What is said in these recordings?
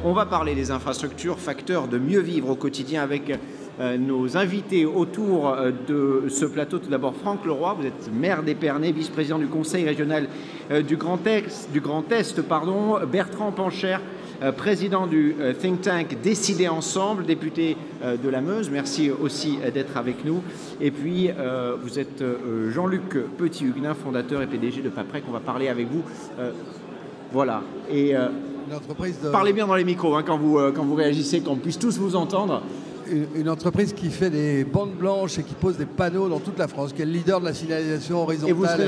On va parler des infrastructures, facteurs de mieux vivre au quotidien avec nos invités autour de ce plateau. Tout d'abord, Franck Leroy, vous êtes maire d'Épernay, vice-président du conseil régional du Grand Est, Bertrand Pancher, président du think tank Décider Ensemble, député de la Meuse. Merci aussi d'être avec nous. Et puis, vous êtes Jean-Luc Petit-Huguenin, fondateur et PDG de Paprec. On va parler avec vous. Voilà. Et parlez bien dans les micros quand vous réagissez, qu'on puisse tous vous entendre. Une entreprise qui fait des bandes blanches et qui pose des panneaux dans toute la France, qui est le leader de la signalisation horizontale. Et vous serez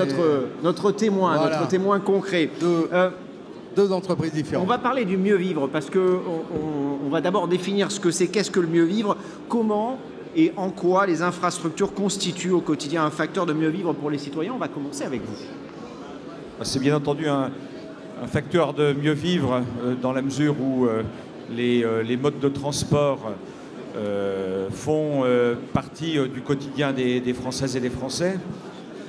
notre témoin, voilà. Notre témoin concret. Deux entreprises différentes. On va parler du mieux vivre parce qu'on va d'abord définir ce que c'est, qu'est-ce que le mieux vivre, comment et en quoi les infrastructures constituent au quotidien un facteur de mieux vivre pour les citoyens. On va commencer avec vous. C'est bien entendu un facteur de mieux vivre dans la mesure où les modes de transport font partie du quotidien des Françaises et des Français.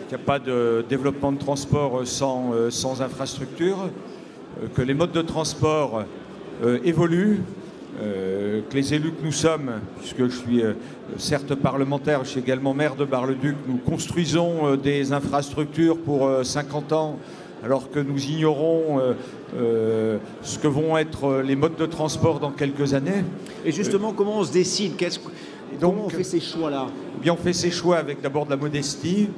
Il n'y a pas de développement de transport sans infrastructure, que les modes de transport évoluent, que les élus que nous sommes, puisque je suis certes parlementaire, je suis également maire de Bar-le-Duc, nous construisons des infrastructures pour 50 ans, alors que nous ignorons ce que vont être les modes de transport dans quelques années. Et justement, comment on se décide? Comment on fait ces choix-là? Eh bien, on fait ces choix avec d'abord de la modestie.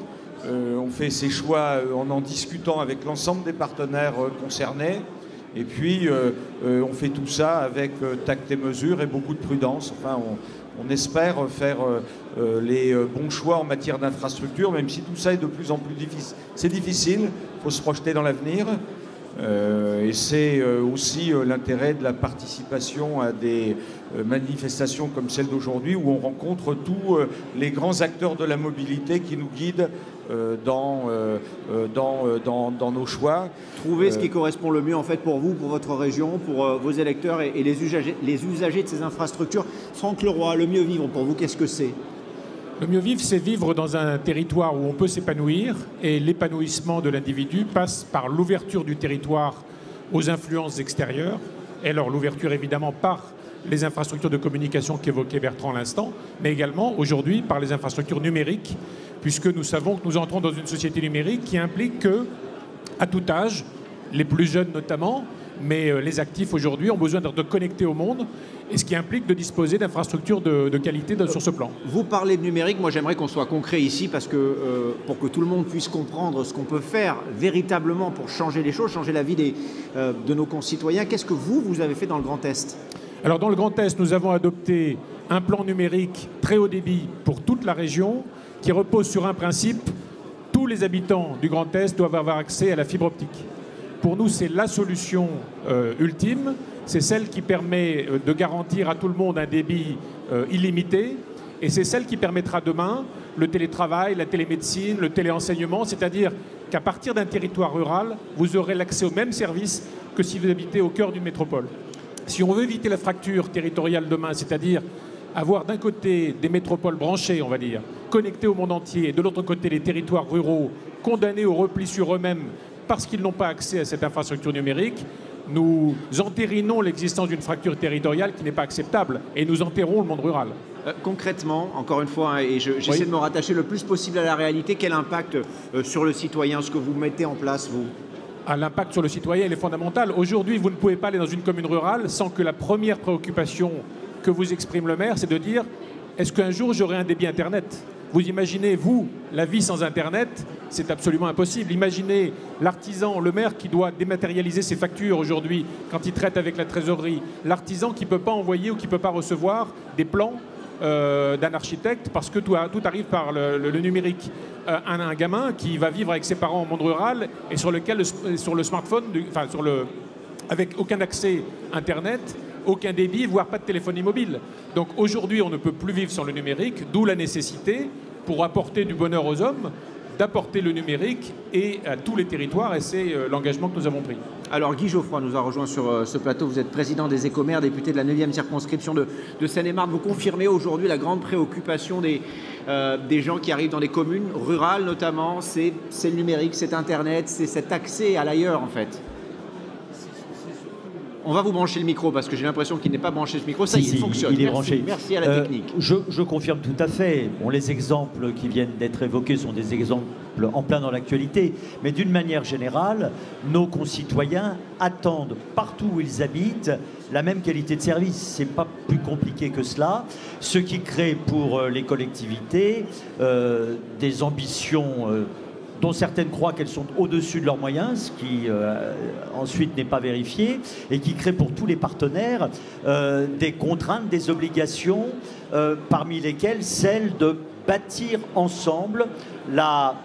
On fait ces choix en discutant avec l'ensemble des partenaires concernés. Et puis, on fait tout ça avec tact et mesure et beaucoup de prudence. Enfin, on espère faire les bons choix en matière d'infrastructure, même si tout ça est de plus en plus difficile. C'est difficile, il faut se projeter dans l'avenir. Et c'est aussi l'intérêt de la participation à des manifestations comme celle d'aujourd'hui, où on rencontre tous les grands acteurs de la mobilité qui nous guident dans nos choix. Trouver ce qui correspond le mieux en fait pour vous, pour votre région, pour vos électeurs et les usagers de ces infrastructures. Franck Leroy, le mieux vivre pour vous, qu'est-ce que c'est? Le mieux vivre, c'est vivre dans un territoire où on peut s'épanouir, et l'épanouissement de l'individu passe par l'ouverture du territoire aux influences extérieures, et alors l'ouverture évidemment par les infrastructures de communication qu'évoquait Bertrand à l'instant, mais également aujourd'hui par les infrastructures numériques, puisque nous savons que nous entrons dans une société numérique qui implique que, à tout âge, les plus jeunes notamment, mais les actifs aujourd'hui ont besoin d'être connectés au monde, et ce qui implique de disposer d'infrastructures de qualité sur ce plan. Vous parlez de numérique, moi j'aimerais qu'on soit concret ici, parce que pour que tout le monde puisse comprendre ce qu'on peut faire véritablement pour changer les choses, changer la vie de nos concitoyens. Qu'est-ce que vous avez fait dans le Grand Est? Alors dans le Grand Est, nous avons adopté un plan numérique très haut débit pour toute la région, qui repose sur un principe: tous les habitants du Grand Est doivent avoir accès à la fibre optique. Pour nous, c'est la solution ultime, c'est celle qui permet de garantir à tout le monde un débit illimité, et c'est celle qui permettra demain le télétravail, la télémédecine, le téléenseignement, c'est-à-dire qu'à partir d'un territoire rural, vous aurez l'accès aux mêmes services que si vous habitez au cœur d'une métropole. Si on veut éviter la fracture territoriale demain, c'est-à-dire avoir d'un côté des métropoles branchées, on va dire, connectées au monde entier, et de l'autre côté les territoires ruraux condamnés au repli sur eux-mêmes parce qu'ils n'ont pas accès à cette infrastructure numérique, nous entérinons l'existence d'une fracture territoriale qui n'est pas acceptable, et nous enterrons le monde rural. Concrètement, encore une fois, et j'essaie de me rattacher le plus possible à la réalité, quel impact sur le citoyen, ce que vous mettez en place, vous? L'impact sur le citoyen, il est fondamental. Aujourd'hui, vous ne pouvez pas aller dans une commune rurale sans que la première préoccupation que vous exprime le maire, c'est de dire: est-ce qu'un jour j'aurai un débit Internet? Vous imaginez, vous, la vie sans Internet? C'est absolument impossible. Imaginez l'artisan, le maire qui doit dématérialiser ses factures aujourd'hui quand il traite avec la trésorerie. L'artisan qui ne peut pas envoyer ou qui ne peut pas recevoir des plans d'un architecte parce que tout arrive par le numérique. Un gamin qui va vivre avec ses parents au monde rural et sur le smartphone, avec aucun accès Internet, aucun débit, voire pas de téléphonie mobile. Donc aujourd'hui, on ne peut plus vivre sans le numérique, d'où la nécessité, pour apporter du bonheur aux hommes, d'apporter le numérique et à tous les territoires, et c'est l'engagement que nous avons pris. Alors Guy Geoffroy nous a rejoint sur ce plateau, vous êtes président des Écomères, député de la 9e circonscription de Seine-et-Marne. Vous confirmez aujourd'hui la grande préoccupation des gens qui arrivent dans les communes rurales notamment, c'est le numérique, c'est Internet, c'est cet accès à l'ailleurs en fait. On va vous brancher le micro parce que j'ai l'impression qu'il n'est pas branché ce micro. Ça y est, il fonctionne. Il est Merci, branché. merci à la technique. Je confirme tout à fait. Bon, les exemples qui viennent d'être évoqués sont des exemples en plein dans l'actualité. Mais d'une manière générale, nos concitoyens attendent partout où ils habitent la même qualité de service. C'est pas plus compliqué que cela. Ce qui crée pour les collectivités des ambitions dont certaines croient qu'elles sont au-dessus de leurs moyens, ce qui ensuite n'est pas vérifié, et qui crée pour tous les partenaires des contraintes, des obligations, parmi lesquelles celle de bâtir ensemble la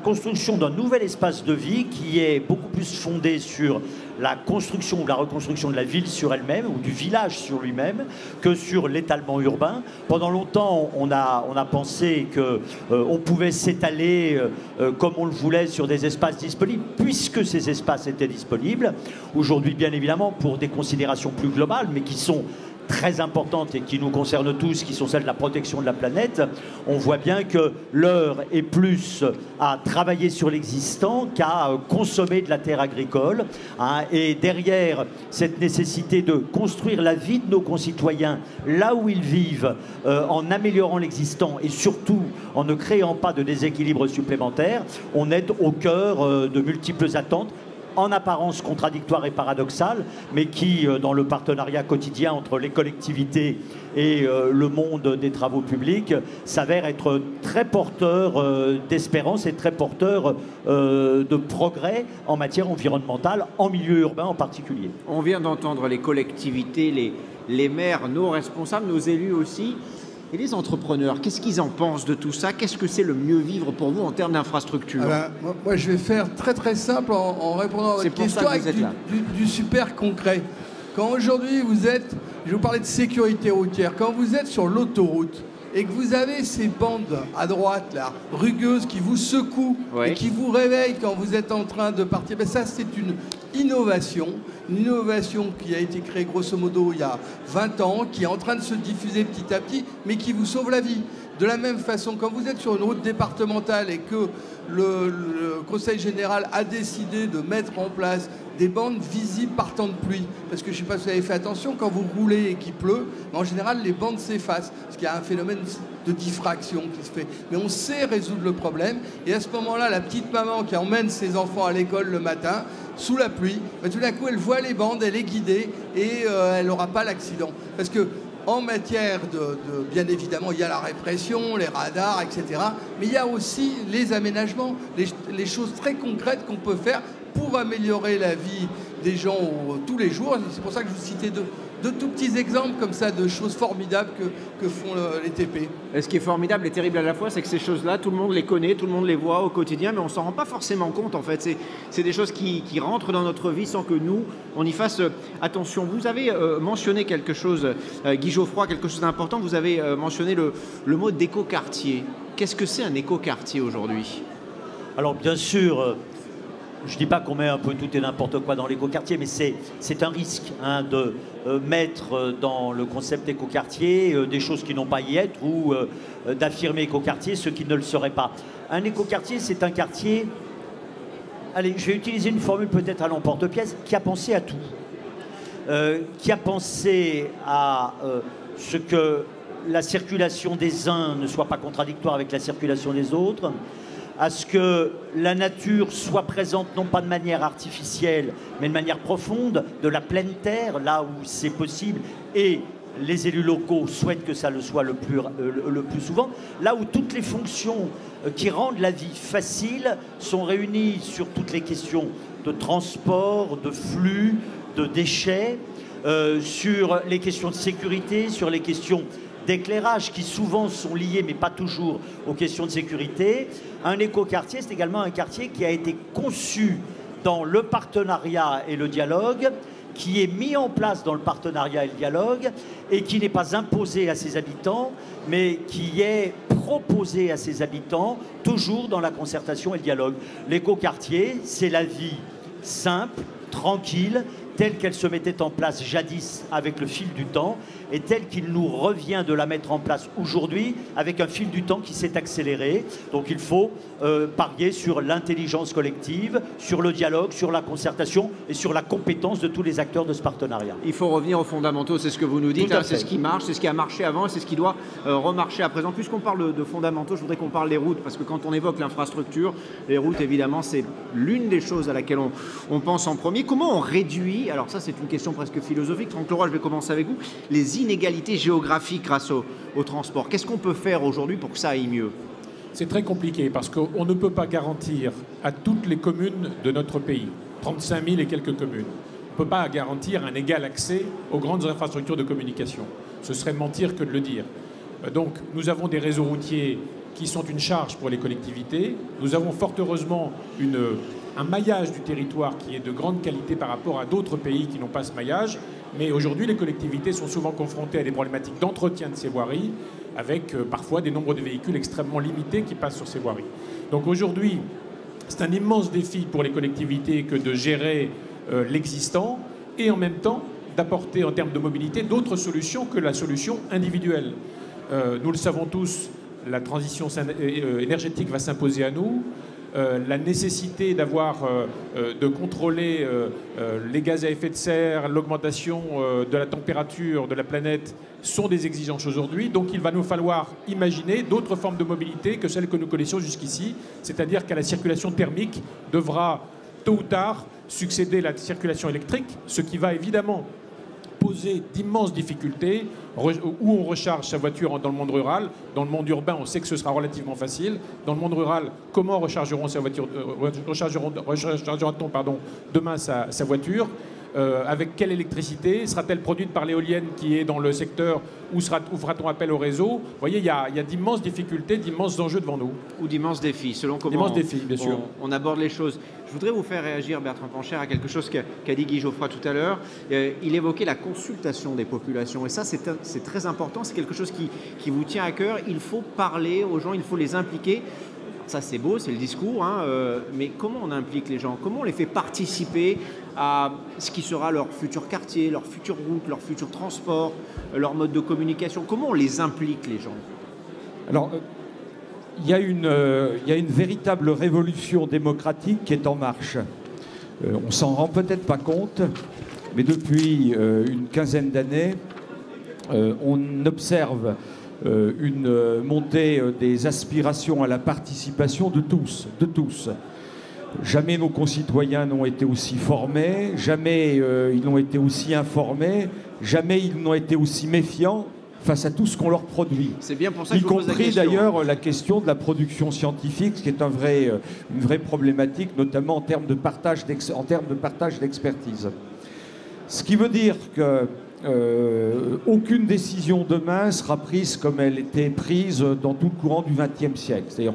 construction d'un nouvel espace de vie qui est beaucoup plus fondé sur la construction ou la reconstruction de la ville sur elle-même ou du village sur lui-même que sur l'étalement urbain. Pendant longtemps, on a pensé qu'on pouvait s'étaler comme on le voulait sur des espaces disponibles, puisque ces espaces étaient disponibles. Aujourd'hui, bien évidemment, pour des considérations plus globales, mais qui sont très importantes et qui nous concernent tous, qui sont celles de la protection de la planète, on voit bien que l'heure est plus à travailler sur l'existant qu'à consommer de la terre agricole. Hein, et derrière cette nécessité de construire la vie de nos concitoyens là où ils vivent, en améliorant l'existant et surtout en ne créant pas de déséquilibre supplémentaire, on est au cœur de multiples attentes, en apparence contradictoires et paradoxales, mais qui, dans le partenariat quotidien entre les collectivités et le monde des travaux publics, s'avère être très porteur d'espérance et très porteur de progrès en matière environnementale, en milieu urbain en particulier. On vient d'entendre les collectivités, les maires, nos responsables, nos élus aussi. Et les entrepreneurs, qu'est-ce qu'ils en pensent de tout ça? Qu'est-ce que c'est le mieux vivre pour vous en termes d'infrastructure? Moi, je vais faire très très simple en répondant à votre question avec du super concret. Quand aujourd'hui vous êtes, je vais vous parler de sécurité routière, quand vous êtes sur l'autoroute et que vous avez ces bandes à droite, là, rugueuses, qui vous secouent et qui vous réveillent quand vous êtes en train de partir, ben ça c'est une innovation qui a été créée grosso modo il y a 20 ans, qui est en train de se diffuser petit à petit, mais qui vous sauve la vie. De la même façon, quand vous êtes sur une route départementale et que le Conseil général a décidé de mettre en place des bandes visibles par temps de pluie, parce que je ne sais pas si vous avez fait attention, quand vous roulez et qu'il pleut, en général les bandes s'effacent, parce qu'il y a un phénomène de diffraction qui se fait. Mais on sait résoudre le problème, et à ce moment-là, la petite maman qui emmène ses enfants à l'école le matin, sous la pluie, ben, tout d'un coup elle voit les bandes, elle est guidée, et elle n'aura pas l'accident. Parce que en matière bien évidemment, il y a la répression, les radars, etc. Mais il y a aussi les aménagements, les choses très concrètes qu'on peut faire pour améliorer la vie des gens tous les jours. C'est pour ça que je vous citais de tout petits exemples comme ça de choses formidables que font les TP. Et ce qui est formidable et terrible à la fois, c'est que ces choses-là, tout le monde les connaît, tout le monde les voit au quotidien, mais on ne s'en rend pas forcément compte en fait. C'est des choses qui rentrent dans notre vie sans que nous, on y fasse attention. Vous avez mentionné quelque chose, Guy Geoffroy, quelque chose d'important, vous avez mentionné le mot d'écoquartier. Qu'est-ce que c'est un écoquartier aujourd'hui? Alors bien sûr, je ne dis pas qu'on met un peu tout et n'importe quoi dans l'écoquartier, mais c'est un risque de mettre dans le concept écoquartier des choses qui n'ont pas à y être ou d'affirmer écoquartier ce qui ne le serait pas. Un écoquartier, c'est un quartier, allez, je vais utiliser une formule peut-être à l'emporte-pièce, qui a pensé à tout. Qui a pensé à ce que la circulation des uns ne soit pas contradictoire avec la circulation des autres, à ce que la nature soit présente non pas de manière artificielle, mais de manière profonde, de la pleine terre, là où c'est possible, et les élus locaux souhaitent que ça le soit le plus souvent, là où toutes les fonctions qui rendent la vie facile sont réunies sur toutes les questions de transport, de flux, de déchets, sur les questions de sécurité, sur les questions d'éclairage qui souvent sont liées, mais pas toujours, aux questions de sécurité. Un écoquartier, c'est également un quartier qui a été conçu dans le partenariat et le dialogue, qui est mis en place dans le partenariat et le dialogue, et qui n'est pas imposé à ses habitants, mais qui est proposé à ses habitants, toujours dans la concertation et le dialogue. L'écoquartier, c'est la vie simple, tranquille, telle qu'elle se mettait en place jadis avec le fil du temps et telle qu'il nous revient de la mettre en place aujourd'hui avec un fil du temps qui s'est accéléré. Donc il faut parier sur l'intelligence collective, sur le dialogue, sur la concertation et sur la compétence de tous les acteurs de ce partenariat. Il faut revenir aux fondamentaux, c'est ce que vous nous dites, hein, c'est ce qui marche, c'est ce qui a marché avant, c'est ce qui doit remarcher à présent. Puisqu'on parle de fondamentaux, je voudrais qu'on parle des routes, parce que quand on évoque l'infrastructure, les routes, évidemment, c'est l'une des choses à laquelle on pense en premier. Comment on réduit, alors ça c'est une question presque philosophique, Franck Leroy, je vais commencer avec vous, les inégalités géographiques grâce au transport. Qu'est-ce qu'on peut faire aujourd'hui pour que ça aille mieux ? C'est très compliqué parce qu'on ne peut pas garantir à toutes les communes de notre pays, 35 000 et quelques communes, on ne peut pas garantir un égal accès aux grandes infrastructures de communication. Ce serait mentir que de le dire. Donc nous avons des réseaux routiers qui sont une charge pour les collectivités. Nous avons fort heureusement un maillage du territoire qui est de grande qualité par rapport à d'autres pays qui n'ont pas ce maillage. Mais aujourd'hui, les collectivités sont souvent confrontées à des problématiques d'entretien de ces voiries, avec parfois des nombres de véhicules extrêmement limités qui passent sur ces voiries. Donc aujourd'hui, c'est un immense défi pour les collectivités que de gérer l'existant et en même temps d'apporter en termes de mobilité d'autres solutions que la solution individuelle. Nous le savons tous, la transition énergétique va s'imposer à nous. La nécessité de contrôler les gaz à effet de serre, l'augmentation de la température de la planète sont des exigences aujourd'hui. Donc il va nous falloir imaginer d'autres formes de mobilité que celles que nous connaissions jusqu'ici, c'est-à-dire qu'à la circulation thermique devra tôt ou tard succéder la circulation électrique, ce qui va évidemment poser d'immenses difficultés, où on recharge sa voiture dans le monde rural. Dans le monde urbain, on sait que ce sera relativement facile. Dans le monde rural, comment rechargeront demain sa voiture avec quelle électricité? Sera-t-elle produite par l'éolienne qui est dans le secteur ou fera-t-on appel au réseau? Vous voyez, il y a d'immenses difficultés, d'immenses enjeux devant nous. Ou d'immenses défis, selon comment bien sûr. On aborde les choses. Je voudrais vous faire réagir, Bertrand Pancher, à quelque chose qu'a dit Guy Geoffroy tout à l'heure. Il évoquait la consultation des populations. Et ça, c'est très important. C'est quelque chose qui vous tient à cœur. Il faut parler aux gens, il faut les impliquer. Ça, c'est beau, c'est le discours, hein, mais comment on implique les gens? Comment on les fait participer à ce qui sera leur futur quartier, leur future route, leur futur transport, leur mode de communication? Comment on les implique, les gens? Alors, il y a une véritable révolution démocratique qui est en marche. On s'en rend peut-être pas compte, mais depuis une quinzaine d'années, on observe une montée des aspirations à la participation de tous. Jamais nos concitoyens n'ont été aussi formés, jamais ils n'ont été aussi informés, jamais ils n'ont été aussi méfiants face à tout ce qu'on leur produit. C'est bien pour ça que je vous pose la question. Y compris d'ailleurs la question de la production scientifique, ce qui est une vraie problématique, notamment en termes de partage d'expertise. Ce qui veut dire que aucune décision demain sera prise comme elle était prise dans tout le courant du XXe siècle. C'est-à-dire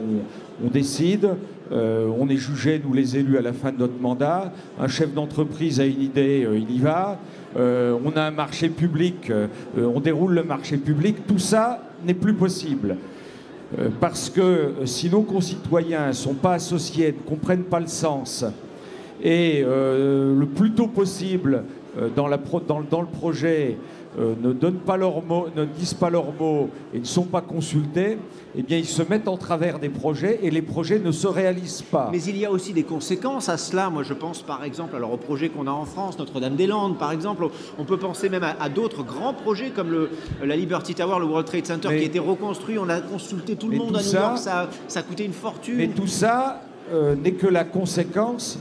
on décide, on est jugé, nous les élus, à la fin de notre mandat. Un chef d'entreprise a une idée, il y va. On a un marché public, on déroule le marché public. Tout ça n'est plus possible. Parce que si nos concitoyens ne sont pas associés, ne comprennent pas le sens, et le plus tôt possible, dans le projet, ne disent pas leurs mots et ne sont pas consultés, eh bien ils se mettent en travers des projets et les projets ne se réalisent pas. Mais il y a aussi des conséquences à cela. Moi je pense par exemple au projet qu'on a en France, Notre-Dame-des-Landes par exemple. On peut penser même à d'autres grands projets comme la Liberty Tower, le World Trade Center qui a été reconstruit. On a consulté tout le monde à New York, ça a coûté une fortune. Mais tout ça n'est que la conséquence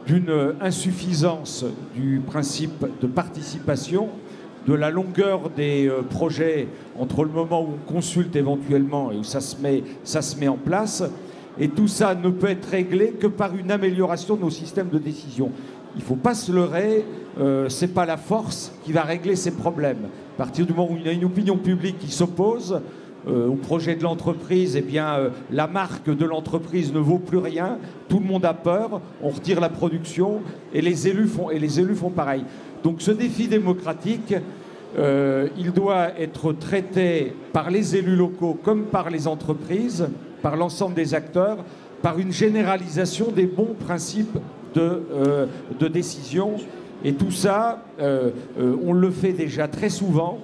d'une insuffisance du principe de participation, de la longueur des projets entre le moment où on consulte éventuellement et où ça se met en place. Et tout ça ne peut être réglé que par une amélioration de nos systèmes de décision. Il ne faut pas se leurrer, ce n'est pas la force qui va régler ces problèmes. À partir du moment où il y a une opinion publique qui s'oppose au projet de l'entreprise, eh bien, la marque de l'entreprise ne vaut plus rien, tout le monde a peur, on retire la production et les élus font pareil. Donc ce défi démocratique, il doit être traité par les élus locaux comme par les entreprises, par l'ensemble des acteurs, par une généralisation des bons principes de décision Et tout ça, on le fait déjà très souvent.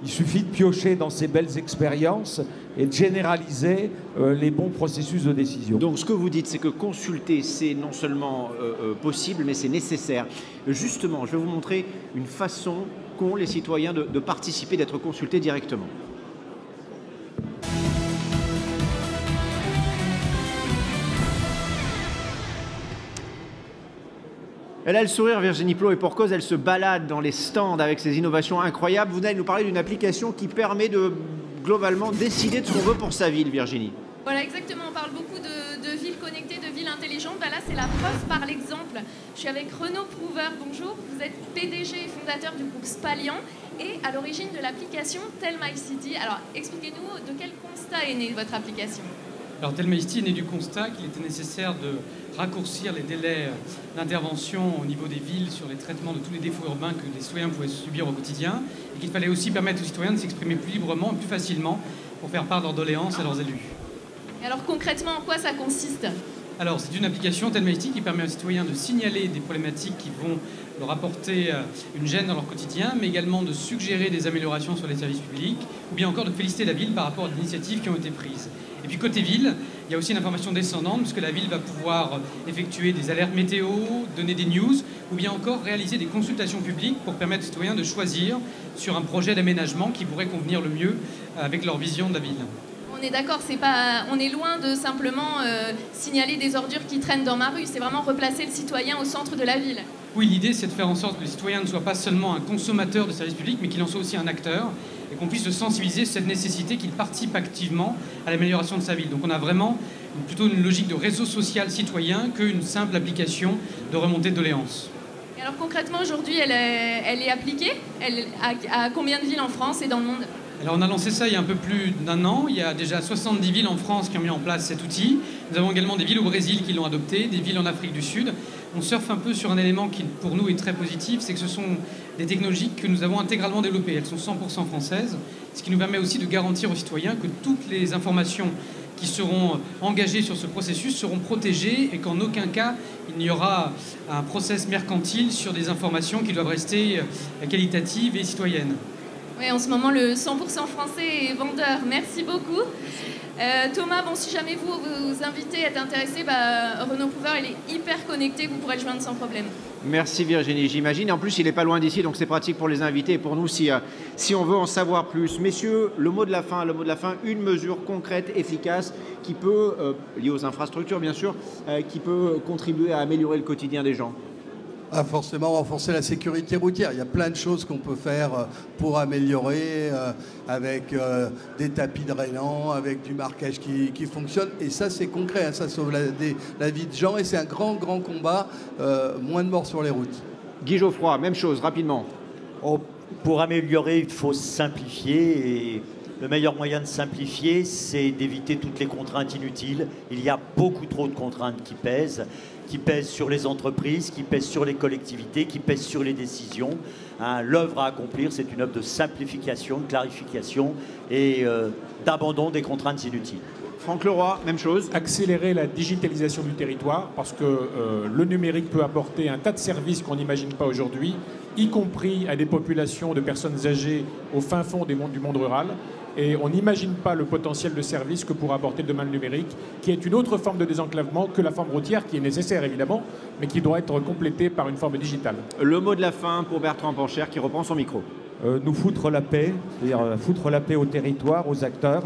Il suffit de piocher dans ces belles expériences et de généraliser les bons processus de décision. Donc ce que vous dites, c'est que consulter, c'est non seulement possible, mais c'est nécessaire. Justement, je vais vous montrer une façon qu'ont les citoyens de participer, d'être consultés directement. Elle a le sourire, Virginie Plot, et pour cause, elle se balade dans les stands avec ses innovations incroyables. Vous allez nous parler d'une application qui permet de, globalement, décider de ce qu'on veut pour sa ville, Virginie. Voilà, exactement. On parle beaucoup de villes connectées, de villes intelligentes. Bah là, c'est la preuve par l'exemple. Je suis avec Renaud Prouver. Bonjour. Vous êtes PDG et fondateur du groupe Spalian et à l'origine de l'application Tell My City. Alors, expliquez-nous de quel constat est née votre application. Alors, Tell My City est né du constat qu'il était nécessaire de raccourcir les délais d'intervention au niveau des villes sur les traitements de tous les défauts urbains que les citoyens pouvaient subir au quotidien et qu'il fallait aussi permettre aux citoyens de s'exprimer plus librement et plus facilement pour faire part de leurs doléances à leurs élus. Et alors concrètement, en quoi ça consiste ? Alors, c'est une application Tell My City qui permet aux citoyens de signaler des problématiques qui vont leur apporter une gêne dans leur quotidien, mais également de suggérer des améliorations sur les services publics, ou bien encore de féliciter la ville par rapport à des initiatives qui ont été prises. Et puis côté ville, il y a aussi une information descendante, puisque la ville va pouvoir effectuer des alertes météo, donner des news, ou bien encore réaliser des consultations publiques pour permettre aux citoyens de choisir sur un projet d'aménagement qui pourrait convenir le mieux avec leur vision de la ville. On est d'accord, on est loin de simplement signaler des ordures qui traînent dans ma rue, c'est vraiment replacer le citoyen au centre de la ville. Oui, l'idée c'est de faire en sorte que le citoyen ne soit pas seulement un consommateur de services publics, mais qu'il en soit aussi un acteur, et qu'on puisse le sensibiliser sur cette nécessité qu'il participe activement à l'amélioration de sa ville. Donc on a vraiment plutôt une logique de réseau social citoyen qu'une simple application de remontée de doléances. Et alors concrètement, aujourd'hui, elle est appliquée à combien de villes en France et dans le monde ? Alors on a lancé ça il y a un peu plus d'1 an. Il y a déjà 70 villes en France qui ont mis en place cet outil. Nous avons également des villes au Brésil qui l'ont adopté, des villes en Afrique du Sud. On surfe un peu sur un élément qui pour nous est très positif, c'est que ce sont des technologies que nous avons intégralement développées. Elles sont 100% françaises, ce qui nous permet aussi de garantir aux citoyens que toutes les informations qui seront engagées sur ce processus seront protégées et qu'en aucun cas il n'y aura un process mercantile sur des informations qui doivent rester qualitatives et citoyennes. Oui, en ce moment, le 100% français est vendeur. Merci beaucoup. Thomas, bon, si jamais vous invitez, êtes intéressé, Renaud Prouver, il est hyper connecté, vous pourrez le joindre sans problème. Merci Virginie, j'imagine. En plus, il n'est pas loin d'ici, donc c'est pratique pour les invités et pour nous si on veut en savoir plus. Messieurs, le mot de la fin, une mesure concrète, efficace, qui peut, liée aux infrastructures bien sûr, qui peut contribuer à améliorer le quotidien des gens. Forcément renforcer la sécurité routière. Il y a plein de choses qu'on peut faire pour améliorer avec des tapis drainants, avec du marquage qui fonctionne. Et ça, c'est concret, hein, ça sauve la vie de gens et c'est un grand combat. Moins de morts sur les routes. Guy Geoffroy, même chose, rapidement. Pour améliorer, il faut simplifier et le meilleur moyen de simplifier, c'est d'éviter toutes les contraintes inutiles. Il y a beaucoup trop de contraintes qui pèsent sur les entreprises, qui pèsent sur les collectivités, qui pèsent sur les décisions. Hein, l'œuvre à accomplir, c'est une œuvre de simplification, de clarification et d'abandon des contraintes inutiles. Franck Leroy, même chose. Accélérer la digitalisation du territoire parce que le numérique peut apporter un tas de services qu'on n'imagine pas aujourd'hui, y compris à des populations de personnes âgées au fin fond du monde rural. Et on n'imagine pas le potentiel de service que pourra apporter demain le numérique, qui est une autre forme de désenclavement que la forme routière, qui est nécessaire évidemment, mais qui doit être complétée par une forme digitale. Le mot de la fin pour Bertrand Pancher qui reprend son micro. Nous foutre la paix, c'est-à-dire foutre la paix au territoire, aux acteurs,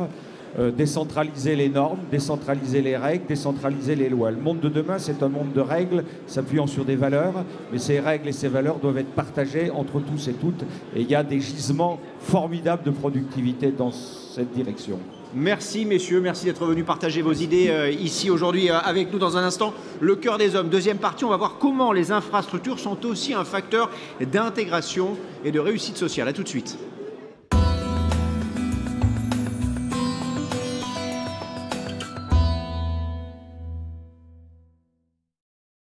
décentraliser les normes, décentraliser les règles, décentraliser les lois. Le monde de demain, c'est un monde de règles s'appuyant sur des valeurs, mais ces règles et ces valeurs doivent être partagées entre tous et toutes. Et il y a des gisements formidables de productivité dans cette direction. Merci messieurs, merci d'être venus partager vos idées ici aujourd'hui avec nous. Dans un instant, le cœur des hommes. Deuxième partie, on va voir comment les infrastructures sont aussi un facteur d'intégration et de réussite sociale. À tout de suite.